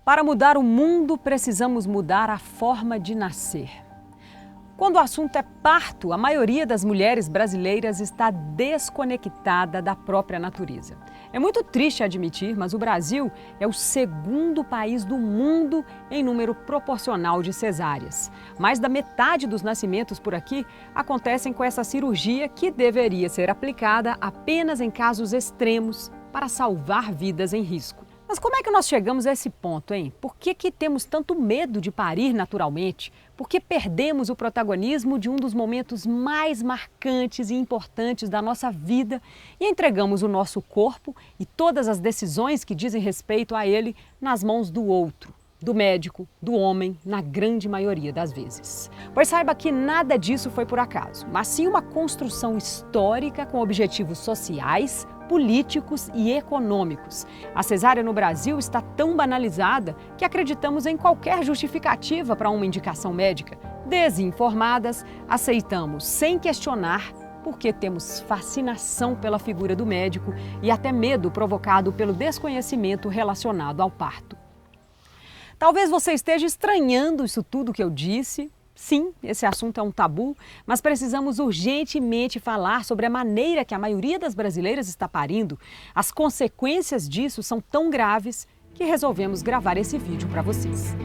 Para mudar o mundo, precisamos mudar a forma de nascer. Quando o assunto é parto, a maioria das mulheres brasileiras está desconectada da própria natureza. É muito triste admitir, mas o Brasil é o segundo país do mundo em número proporcional de cesáreas. Mais da metade dos nascimentos por aqui acontecem com essa cirurgia que deveria ser aplicada apenas em casos extremos para salvar vidas em risco. Mas como é que nós chegamos a esse ponto, hein? Por que temos tanto medo de parir naturalmente? Por que perdemos o protagonismo de um dos momentos mais marcantes e importantes da nossa vida e entregamos o nosso corpo e todas as decisões que dizem respeito a ele nas mãos do outro, do médico, do homem, na grande maioria das vezes? Pois saiba que nada disso foi por acaso, mas sim uma construção histórica com objetivos sociais, políticos e econômicos. A cesárea no Brasil está tão banalizada que acreditamos em qualquer justificativa para uma indicação médica. Desinformadas, aceitamos sem questionar porque temos fascinação pela figura do médico e até medo provocado pelo desconhecimento relacionado ao parto. Talvez você esteja estranhando isso tudo que eu disse. Sim, esse assunto é um tabu, mas precisamos urgentemente falar sobre a maneira que a maioria das brasileiras está parindo. As consequências disso são tão graves que resolvemos gravar esse vídeo para vocês.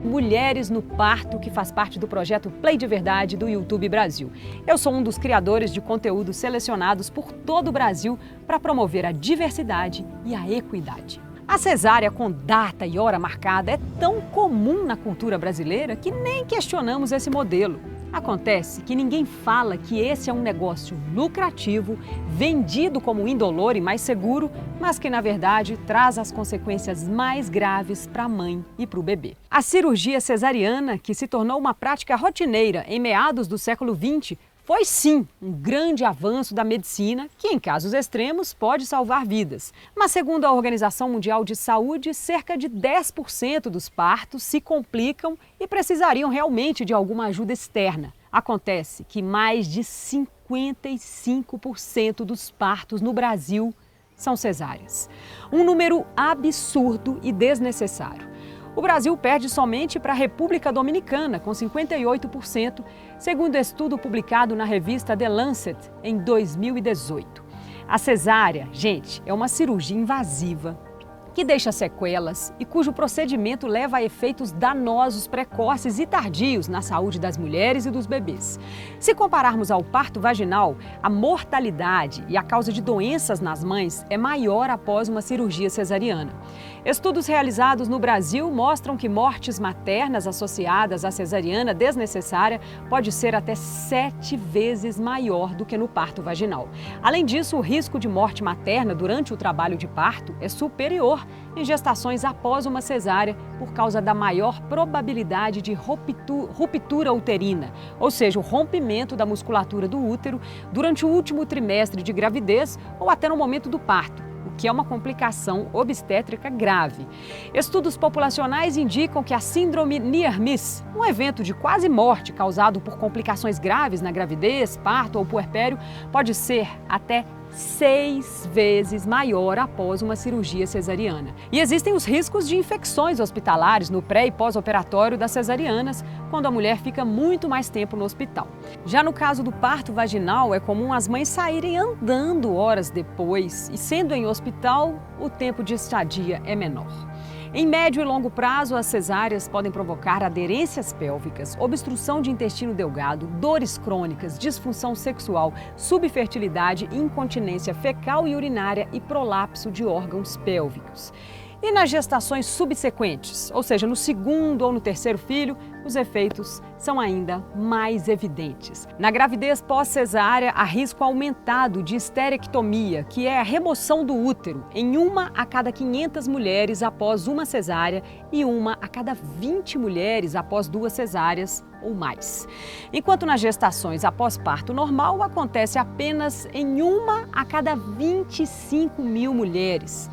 Mulheres no Parto, que faz parte do projeto Play de Verdade do YouTube Brasil. Eu sou um dos criadores de conteúdos selecionados por todo o Brasil para promover a diversidade e a equidade. A cesárea com data e hora marcada é tão comum na cultura brasileira que nem questionamos esse modelo. Acontece que ninguém fala que esse é um negócio lucrativo, vendido como indolor e mais seguro, mas que na verdade traz as consequências mais graves para a mãe e para o bebê. A cirurgia cesariana, que se tornou uma prática rotineira em meados do século XX, foi sim um grande avanço da medicina que, em casos extremos, pode salvar vidas. Mas, segundo a Organização Mundial de Saúde, cerca de 10% dos partos se complicam e precisariam realmente de alguma ajuda externa. Acontece que mais de 55% dos partos no Brasil são cesáreas. Um número absurdo e desnecessário. O Brasil perde somente para a República Dominicana, com 58%, segundo estudo publicado na revista The Lancet em 2018. A cesárea, gente, é uma cirurgia invasiva que deixa sequelas e cujo procedimento leva a efeitos danosos, precoces e tardios na saúde das mulheres e dos bebês. Se compararmos ao parto vaginal, a mortalidade e a causa de doenças nas mães é maior após uma cirurgia cesariana. Estudos realizados no Brasil mostram que mortes maternas associadas à cesariana desnecessária pode ser até 7 vezes maior do que no parto vaginal. Além disso, o risco de morte materna durante o trabalho de parto é superior em gestações após uma cesárea por causa da maior probabilidade de ruptura uterina, ou seja, o rompimento da musculatura do útero durante o último trimestre de gravidez ou até no momento do parto, o que é uma complicação obstétrica grave. Estudos populacionais indicam que a síndrome near-miss, um evento de quase morte causado por complicações graves na gravidez, parto ou puerpério, pode ser até 6 vezes maior após uma cirurgia cesariana. E existem os riscos de infecções hospitalares no pré- e pós-operatório das cesarianas, quando a mulher fica muito mais tempo no hospital. Já no caso do parto vaginal, é comum as mães saírem andando horas depois e, sendo em hospital, o tempo de estadia é menor. Em médio e longo prazo, as cesáreas podem provocar aderências pélvicas, obstrução de intestino delgado, dores crônicas, disfunção sexual, subfertilidade, incontinência fecal e urinária e prolapso de órgãos pélvicos. E nas gestações subsequentes, ou seja, no segundo ou no terceiro filho, os efeitos são ainda mais evidentes. Na gravidez pós-cesárea, há risco aumentado de esterectomia, que é a remoção do útero, em 1 a cada 500 mulheres após uma cesárea e 1 a cada 20 mulheres após 2 cesáreas ou mais. Enquanto nas gestações após parto normal, acontece apenas em 1 a cada 25 mil mulheres.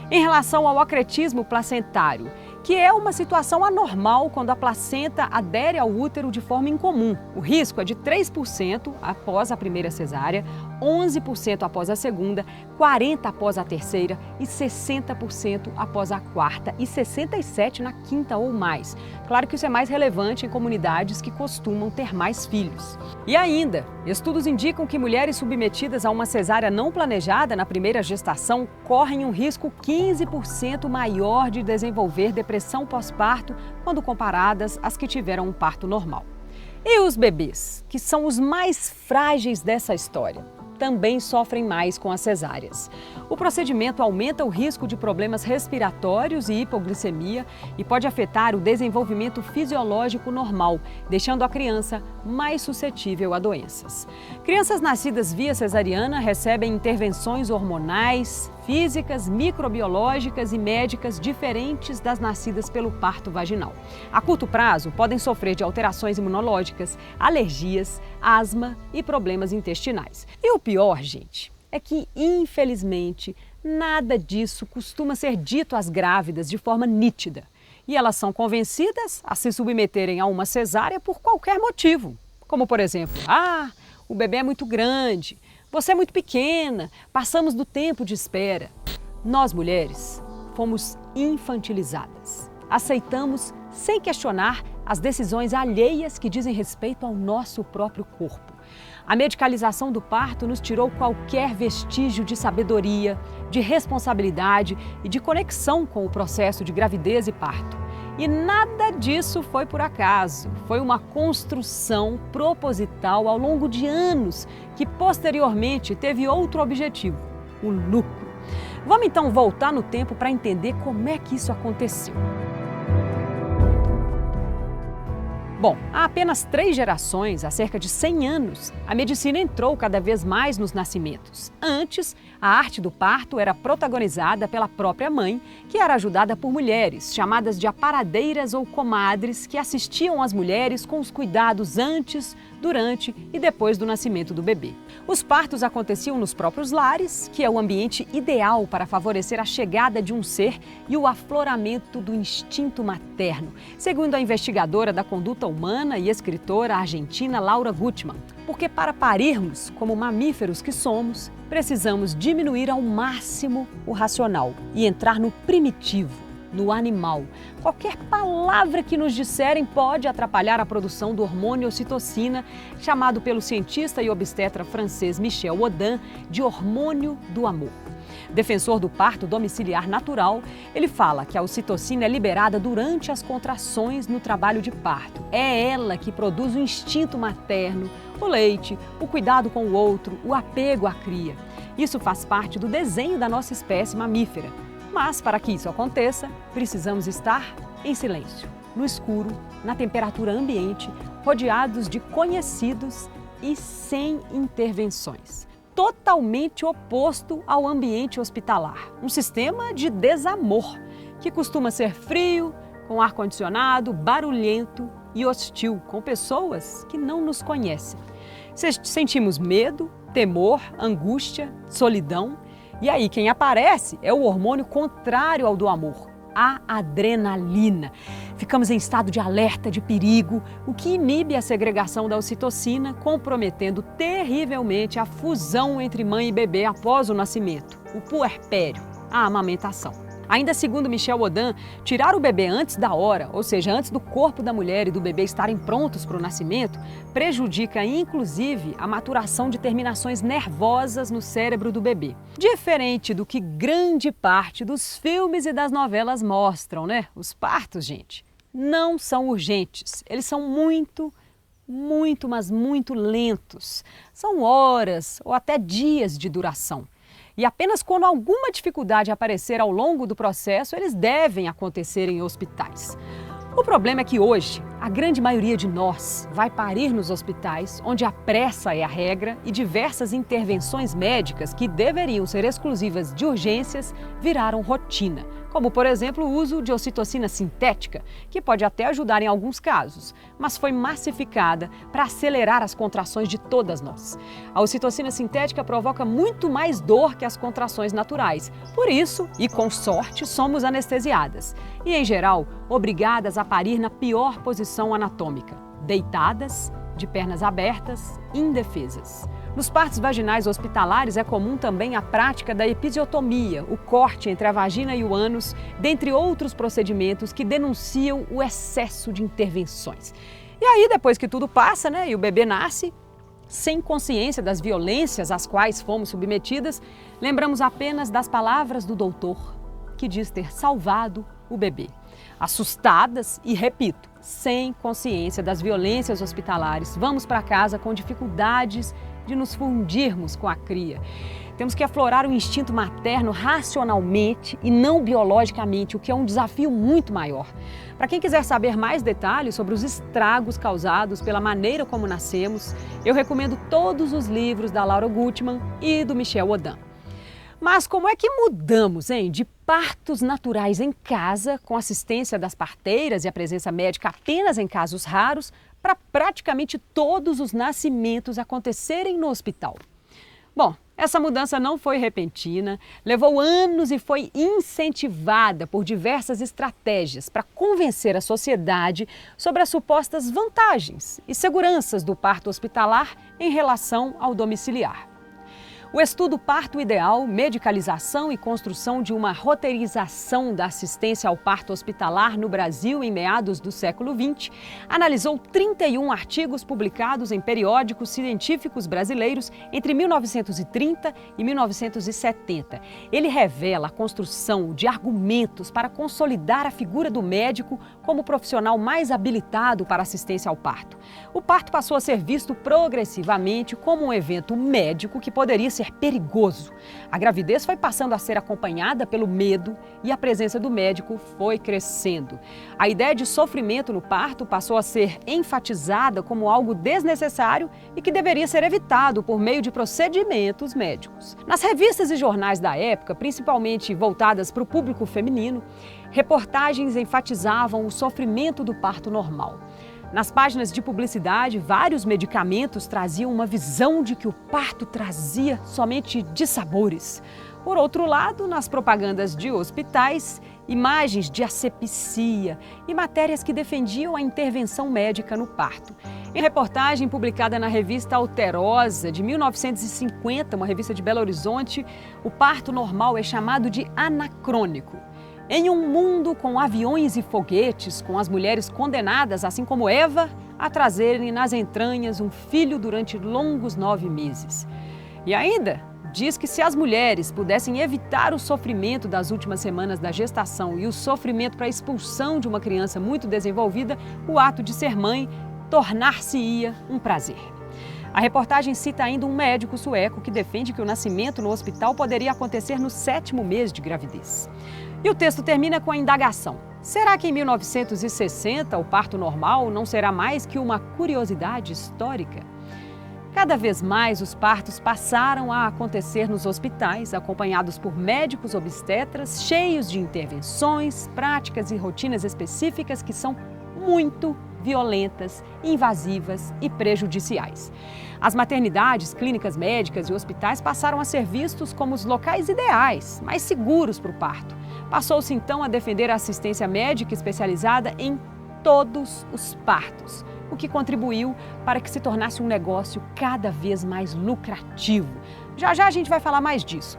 Em relação ao acretismo placentário, que é uma situação anormal quando a placenta adere ao útero de forma incomum. O risco é de 3% após a primeira cesárea, 11% após a segunda, 40% após a terceira e 60% após a quarta e 67% na quinta ou mais. Claro que isso é mais relevante em comunidades que costumam ter mais filhos. E ainda, estudos indicam que mulheres submetidas a uma cesárea não planejada na primeira gestação correm um risco 15% maior de desenvolver depressão pós-parto quando comparadas às que tiveram um parto normal. E os bebês, que são os mais frágeis dessa história, também sofrem mais com as cesáreas. O procedimento aumenta o risco de problemas respiratórios e hipoglicemia e pode afetar o desenvolvimento fisiológico normal, deixando a criança mais suscetível a doenças. Crianças nascidas via cesariana recebem intervenções hormonais, físicas, microbiológicas e médicas diferentes das nascidas pelo parto vaginal. A curto prazo, podem sofrer de alterações imunológicas, alergias, asma e problemas intestinais. E o pior, gente, é que, infelizmente, nada disso costuma ser dito às grávidas de forma nítida. E elas são convencidas a se submeterem a uma cesárea por qualquer motivo. Como, por exemplo, o bebê é muito grande, você é muito pequena, passamos do tempo de espera. Nós, mulheres, fomos infantilizadas. Aceitamos, sem questionar, as decisões alheias que dizem respeito ao nosso próprio corpo. A medicalização do parto nos tirou qualquer vestígio de sabedoria, de responsabilidade e de conexão com o processo de gravidez e parto. E nada disso foi por acaso, foi uma construção proposital ao longo de anos que posteriormente teve outro objetivo, o lucro. Vamos então voltar no tempo para entender como é que isso aconteceu. Bom, há apenas 3 gerações, há cerca de 100 anos, a medicina entrou cada vez mais nos nascimentos. Antes, a arte do parto era protagonizada pela própria mãe, que era ajudada por mulheres, chamadas de aparadeiras ou comadres, que assistiam as mulheres com os cuidados antes, durante e depois do nascimento do bebê. Os partos aconteciam nos próprios lares, que é o ambiente ideal para favorecer a chegada de um ser e o afloramento do instinto materno, segundo a investigadora da conduta humana e escritora argentina Laura Gutman. Porque para parirmos, como mamíferos que somos, precisamos diminuir ao máximo o racional e entrar no primitivo, no animal. Qualquer palavra que nos disserem pode atrapalhar a produção do hormônio ocitocina, chamado pelo cientista e obstetra francês Michel Audin de hormônio do amor. Defensor do parto domiciliar natural, ele fala que a ocitocina é liberada durante as contrações no trabalho de parto. É ela que produz o instinto materno, o leite, o cuidado com o outro, o apego à cria. Isso faz parte do desenho da nossa espécie mamífera. Mas, para que isso aconteça, precisamos estar em silêncio, no escuro, na temperatura ambiente, rodeados de conhecidos e sem intervenções. Totalmente oposto ao ambiente hospitalar. Um sistema de desamor, que costuma ser frio, com ar-condicionado, barulhento e hostil, com pessoas que não nos conhecem. Sentimos medo, temor, angústia, solidão. E aí, quem aparece é o hormônio contrário ao do amor, a adrenalina. Ficamos em estado de alerta de perigo, o que inibe a segregação da ocitocina, comprometendo terrivelmente a fusão entre mãe e bebê após o nascimento, o puerpério, a amamentação. Ainda segundo Michel Audin, tirar o bebê antes da hora, ou seja, antes do corpo da mulher e do bebê estarem prontos para o nascimento, prejudica inclusive a maturação de terminações nervosas no cérebro do bebê. Diferente do que grande parte dos filmes e das novelas mostram, né? Os partos, gente, não são urgentes. Eles são muito, mas muito lentos. São horas ou até dias de duração. E apenas quando alguma dificuldade aparecer ao longo do processo, eles devem acontecer em hospitais. O problema é que hoje A grande maioria de nós vai parir nos hospitais, onde a pressa é a regra e diversas intervenções médicas que deveriam ser exclusivas de urgências viraram rotina, como, por exemplo, o uso de ocitocina sintética, que pode até ajudar em alguns casos, mas foi massificada para acelerar as contrações de todas nós. A ocitocina sintética provoca muito mais dor que as contrações naturais. Por isso, e com sorte, somos anestesiadas e, em geral, obrigadas a parir na pior posição anatômica, deitadas, de pernas abertas, indefesas. Nos partos vaginais hospitalares é comum também a prática da episiotomia, o corte entre a vagina e o ânus, dentre outros procedimentos que denunciam o excesso de intervenções. E aí, depois que tudo passa, e o bebê nasce, sem consciência das violências às quais fomos submetidas, lembramos apenas das palavras do doutor, que diz ter salvado o bebê. Assustadas e, repito, sem consciência das violências hospitalares, vamos para casa com dificuldades de nos fundirmos com a cria. Temos que aflorar o instinto materno racionalmente e não biologicamente, o que é um desafio muito maior. Para quem quiser saber mais detalhes sobre os estragos causados pela maneira como nascemos, eu recomendo todos os livros da Laura Gutman e do Michel Odin. Mas como é que mudamos, de partos naturais em casa, com assistência das parteiras e a presença médica apenas em casos raros, para praticamente todos os nascimentos acontecerem no hospital? Bom, essa mudança não foi repentina, levou anos e foi incentivada por diversas estratégias para convencer a sociedade sobre as supostas vantagens e seguranças do parto hospitalar em relação ao domiciliar. O estudo Parto Ideal, Medicalização e Construção de uma Roteirização da Assistência ao Parto Hospitalar no Brasil em meados do século XX, analisou 31 artigos publicados em periódicos científicos brasileiros entre 1930 e 1970. Ele revela a construção de argumentos para consolidar a figura do médico como profissional mais habilitado para assistência ao parto. O parto passou a ser visto progressivamente como um evento médico que poderia ser perigoso. A gravidez foi passando a ser acompanhada pelo medo e a presença do médico foi crescendo. A ideia de sofrimento no parto passou a ser enfatizada como algo desnecessário e que deveria ser evitado por meio de procedimentos médicos. Nas revistas e jornais da época, principalmente voltadas para o público feminino, reportagens enfatizavam o sofrimento do parto normal. Nas páginas de publicidade, vários medicamentos traziam uma visão de que o parto trazia somente dissabores. Por outro lado, nas propagandas de hospitais, imagens de asepsia e matérias que defendiam a intervenção médica no parto. Em reportagem publicada na revista Alterosa, de 1950, uma revista de Belo Horizonte, o parto normal é chamado de anacrônico. Em um mundo com aviões e foguetes, com as mulheres condenadas, assim como Eva, a trazerem nas entranhas um filho durante longos 9 meses. E ainda diz que se as mulheres pudessem evitar o sofrimento das últimas semanas da gestação e o sofrimento para a expulsão de uma criança muito desenvolvida, o ato de ser mãe tornar-se-ia um prazer. A reportagem cita ainda um médico sueco que defende que o nascimento no hospital poderia acontecer no 7º mês de gravidez. E o texto termina com a indagação: será que em 1960 o parto normal não será mais que uma curiosidade histórica? Cada vez mais os partos passaram a acontecer nos hospitais, acompanhados por médicos obstetras cheios de intervenções, práticas e rotinas específicas que são muito violentas, invasivas e prejudiciais. As maternidades, clínicas médicas e hospitais passaram a ser vistos como os locais ideais, mais seguros para o parto. Passou-se então a defender a assistência médica especializada em todos os partos, o que contribuiu para que se tornasse um negócio cada vez mais lucrativo. Já já a gente vai falar mais disso.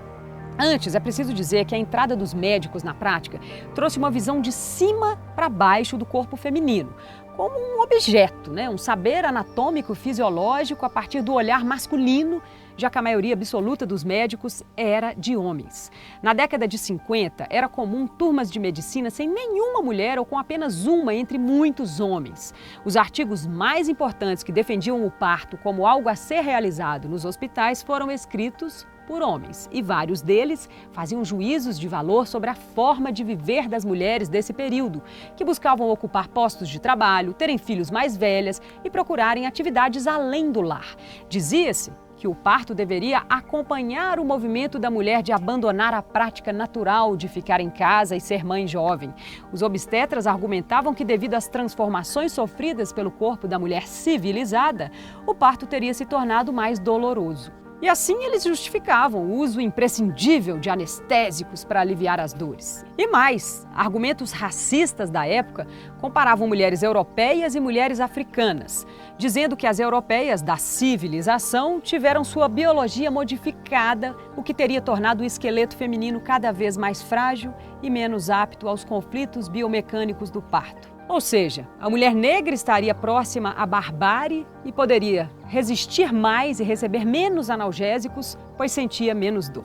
Antes, é preciso dizer que a entrada dos médicos na prática trouxe uma visão de cima para baixo do corpo feminino, como um objeto, um saber anatômico fisiológico a partir do olhar masculino já que a maioria absoluta dos médicos era de homens. Na década de 50, era comum turmas de medicina sem nenhuma mulher ou com apenas uma entre muitos homens. Os artigos mais importantes que defendiam o parto como algo a ser realizado nos hospitais foram escritos por homens, e vários deles faziam juízos de valor sobre a forma de viver das mulheres desse período, que buscavam ocupar postos de trabalho, terem filhos mais velhas e procurarem atividades além do lar. Dizia-se que o parto deveria acompanhar o movimento da mulher de abandonar a prática natural de ficar em casa e ser mãe jovem. Os obstetras argumentavam que, devido às transformações sofridas pelo corpo da mulher civilizada, o parto teria se tornado mais doloroso. E assim eles justificavam o uso imprescindível de anestésicos para aliviar as dores. E mais, argumentos racistas da época comparavam mulheres europeias e mulheres africanas, dizendo que as europeias da civilização tiveram sua biologia modificada, o que teria tornado o esqueleto feminino cada vez mais frágil e menos apto aos conflitos biomecânicos do parto. Ou seja, a mulher negra estaria próxima à barbárie e poderia resistir mais e receber menos analgésicos, pois sentia menos dor.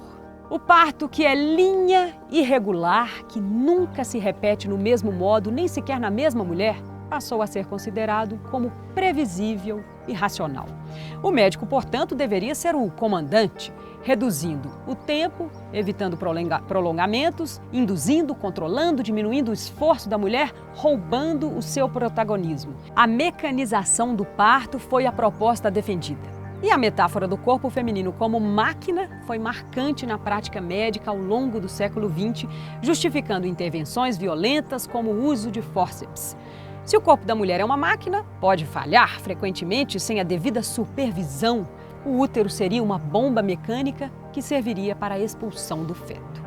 O parto, que é linha irregular, que nunca se repete no mesmo modo, nem sequer na mesma mulher, passou a ser considerado como previsível e racional. O médico, portanto, deveria ser o comandante, reduzindo o tempo, evitando prolongamentos, induzindo, controlando, diminuindo o esforço da mulher, roubando o seu protagonismo. A mecanização do parto foi a proposta defendida. E a metáfora do corpo feminino como máquina foi marcante na prática médica ao longo do século XX, justificando intervenções violentas como o uso de fórceps. Se o corpo da mulher é uma máquina, pode falhar frequentemente sem a devida supervisão. O útero seria uma bomba mecânica que serviria para a expulsão do feto.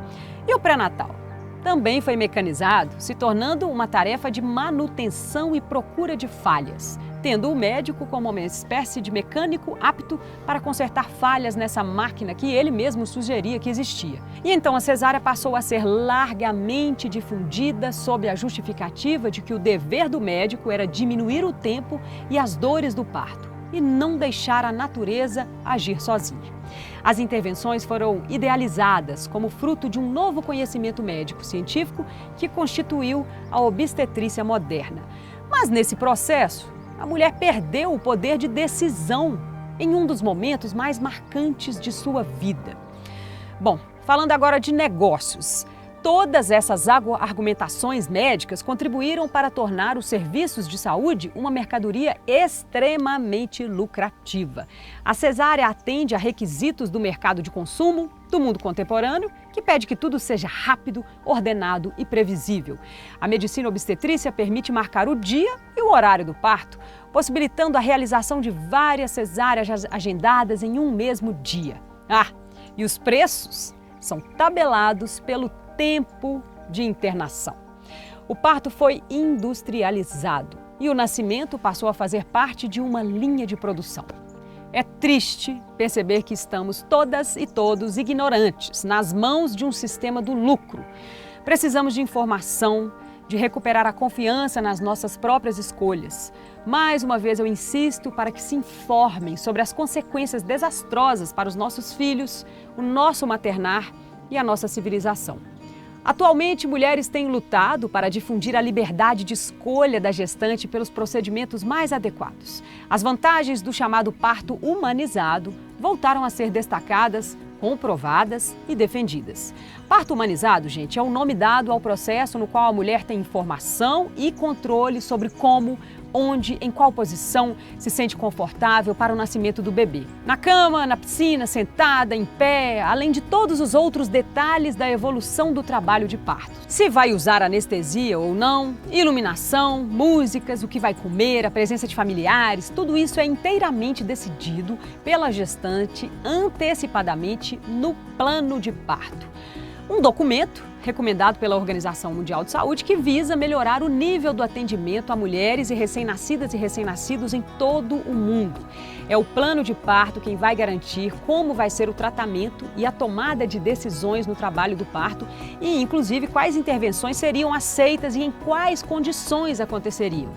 E o pré-natal? Também foi mecanizado, se tornando uma tarefa de manutenção e procura de falhas, tendo o médico como uma espécie de mecânico apto para consertar falhas nessa máquina que ele mesmo sugeria que existia. E então a cesárea passou a ser largamente difundida sob a justificativa de que o dever do médico era diminuir o tempo e as dores do parto e não deixar a natureza agir sozinha. As intervenções foram idealizadas como fruto de um novo conhecimento médico-científico que constituiu a obstetrícia moderna. Mas nesse processo, a mulher perdeu o poder de decisão em um dos momentos mais marcantes de sua vida. Bom, falando agora de negócios. Todas essas argumentações médicas contribuíram para tornar os serviços de saúde uma mercadoria extremamente lucrativa. A cesárea atende a requisitos do mercado de consumo do mundo contemporâneo, que pede que tudo seja rápido, ordenado e previsível. A medicina obstetrícia permite marcar o dia e o horário do parto, possibilitando a realização de várias cesáreas agendadas em um mesmo dia. E os preços são tabelados pelo tempo de internação. O parto foi industrializado e o nascimento passou a fazer parte de uma linha de produção. É triste perceber que estamos todas e todos ignorantes, nas mãos de um sistema do lucro. Precisamos de informação, de recuperar a confiança nas nossas próprias escolhas. Mais uma vez eu insisto para que se informem sobre as consequências desastrosas para os nossos filhos, o nosso maternar e a nossa civilização. Atualmente, mulheres têm lutado para difundir a liberdade de escolha da gestante pelos procedimentos mais adequados. As vantagens do chamado parto humanizado voltaram a ser destacadas, comprovadas e defendidas. Parto humanizado, gente, é o nome dado ao processo no qual a mulher tem informação e controle sobre como, onde, em qual posição se sente confortável para o nascimento do bebê. Na cama, na piscina, sentada, em pé, além de todos os outros detalhes da evolução do trabalho de parto. Se vai usar anestesia ou não, iluminação, músicas, o que vai comer, a presença de familiares, tudo isso é inteiramente decidido pela gestante antecipadamente no plano de parto. Um documento recomendado pela Organização Mundial de Saúde que visa melhorar o nível do atendimento a mulheres e recém-nascidas e recém-nascidos em todo o mundo. É o plano de parto quem vai garantir como vai ser o tratamento e a tomada de decisões no trabalho do parto e, inclusive, quais intervenções seriam aceitas e em quais condições aconteceriam.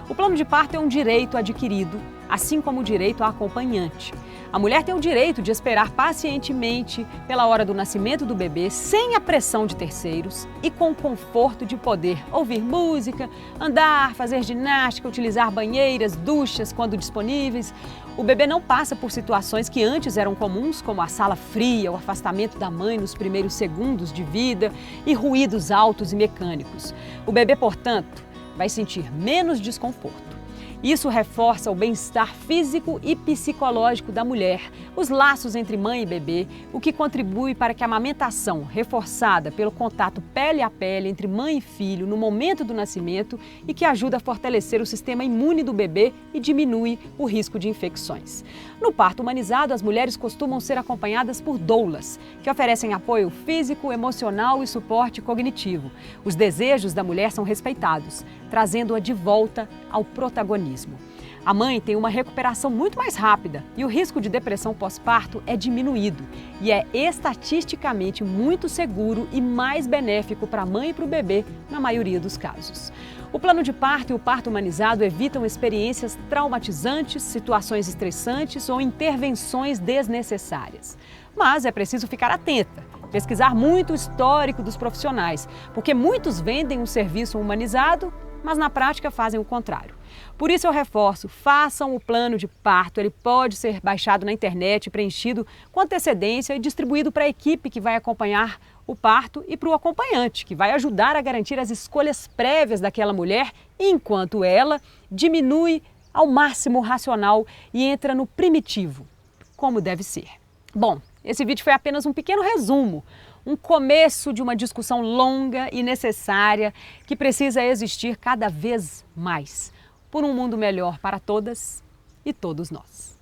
O plano de parto é um direito adquirido assim como o direito à acompanhante. A mulher tem o direito de esperar pacientemente pela hora do nascimento do bebê, sem a pressão de terceiros e com o conforto de poder ouvir música, andar, fazer ginástica, utilizar banheiras, duchas quando disponíveis. O bebê não passa por situações que antes eram comuns, como a sala fria, o afastamento da mãe nos primeiros segundos de vida e ruídos altos e mecânicos. O bebê, portanto, vai sentir menos desconforto. Isso reforça o bem-estar físico e psicológico da mulher, os laços entre mãe e bebê, o que contribui para que a amamentação, reforçada pelo contato pele a pele entre mãe e filho no momento do nascimento e que ajuda a fortalecer o sistema imune do bebê e diminui o risco de infecções. No parto humanizado, as mulheres costumam ser acompanhadas por doulas, que oferecem apoio físico, emocional e suporte cognitivo. Os desejos da mulher são respeitados, trazendo-a de volta ao protagonismo. A mãe tem uma recuperação muito mais rápida e o risco de depressão pós-parto é diminuído e é estatisticamente muito seguro e mais benéfico para a mãe e para o bebê na maioria dos casos. O plano de parto e o parto humanizado evitam experiências traumatizantes, situações estressantes ou intervenções desnecessárias. Mas é preciso ficar atenta, pesquisar muito o histórico dos profissionais, porque muitos vendem um serviço humanizado, mas na prática fazem o contrário. Por isso eu reforço, façam o plano de parto, ele pode ser baixado na internet, preenchido com antecedência e distribuído para a equipe que vai acompanhar o parto e para o acompanhante, que vai ajudar a garantir as escolhas prévias daquela mulher, enquanto ela diminui ao máximo o racional e entra no primitivo, como deve ser. Bom, esse vídeo foi apenas um pequeno resumo, um começo de uma discussão longa e necessária que precisa existir cada vez mais por um mundo melhor para todas e todos nós.